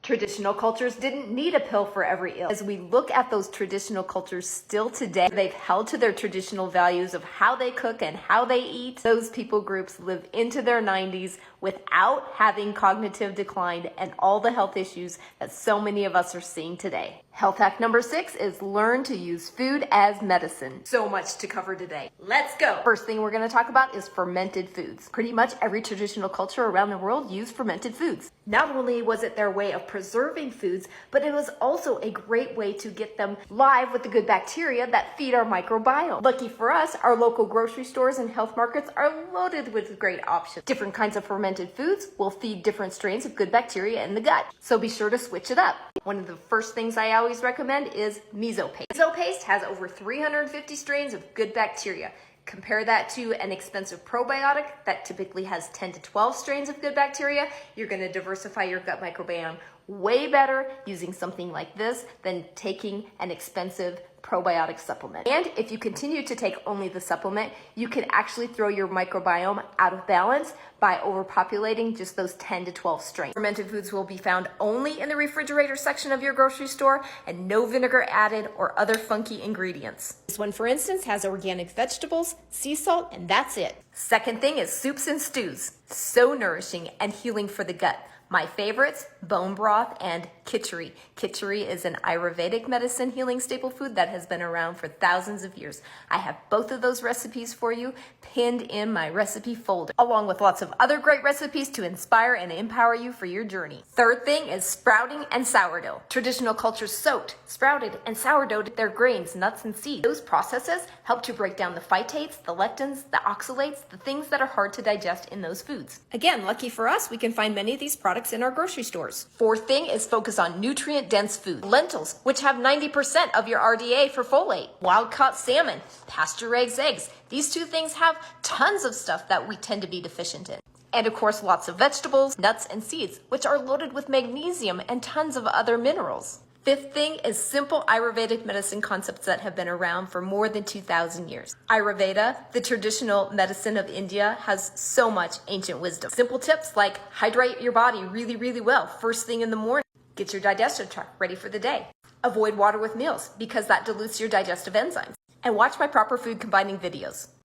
Traditional cultures didn't need a pill for every ill. As we look at those traditional cultures still today, they've held to their traditional values of how they cook and how they eat. Those people groups live into their 90s without having cognitive decline and all the health issues that so many of us are seeing today. Health hack number 6 is learn to use food as medicine. So much to cover today. Let's go. First thing we're going to talk about is fermented foods. Pretty much every traditional culture around the world used fermented foods. Not only was it their way of preserving foods, but it was also a great way to get them live with the good bacteria that feed our microbiome. Lucky for us, our local grocery stores and health markets are loaded with great options. Different kinds of fermented foods will feed different strains of good bacteria in the gut, so be sure to switch it up. One of the first things I always recommend is miso paste. Miso paste has over 350 strains of good bacteria. Compare that to an expensive probiotic that typically has 10 to 12 strains of good bacteria. You're going to diversify your gut microbiome way better using something like this than taking an expensive probiotic supplement. And if you continue to take only the supplement, you can actually throw your microbiome out of balance by overpopulating just those 10 to 12 strains. Fermented foods will be found only in the refrigerator section of your grocery store and no vinegar added or other funky ingredients. This one, for instance, has organic vegetables, sea salt, and that's it. Second thing is soups and stews. So nourishing and healing for the gut. My favorites, bone broth and khichdi. Khichdi is an Ayurvedic medicine healing staple food that has been around for thousands of years. I have both of those recipes for you pinned in my recipe folder, along with lots of other great recipes to inspire and empower you for your journey. Third thing is sprouting and sourdough. Traditional cultures soaked, sprouted, and sourdough'd their grains, nuts, and seeds. Those processes help to break down the phytates, the lectins, the oxalates, the things that are hard to digest in those foods. Again, lucky for us, we can find many of these products in our grocery stores. Fourth thing is focus on nutrient-dense food. Lentils, which have 90% of your RDA for folate. Wild-caught salmon, pasture-raised eggs. These two things have tons of stuff that we tend to be deficient in. And of course, lots of vegetables, nuts, and seeds, which are loaded with magnesium and tons of other minerals. Fifth thing is simple Ayurvedic medicine concepts that have been around for more than 2,000 years. Ayurveda, the traditional medicine of India, has so much ancient wisdom. Simple tips like hydrate your body really, really well first thing in the morning. Get your digestive tract ready for the day. Avoid water with meals because that dilutes your digestive enzymes. And watch my proper food combining videos.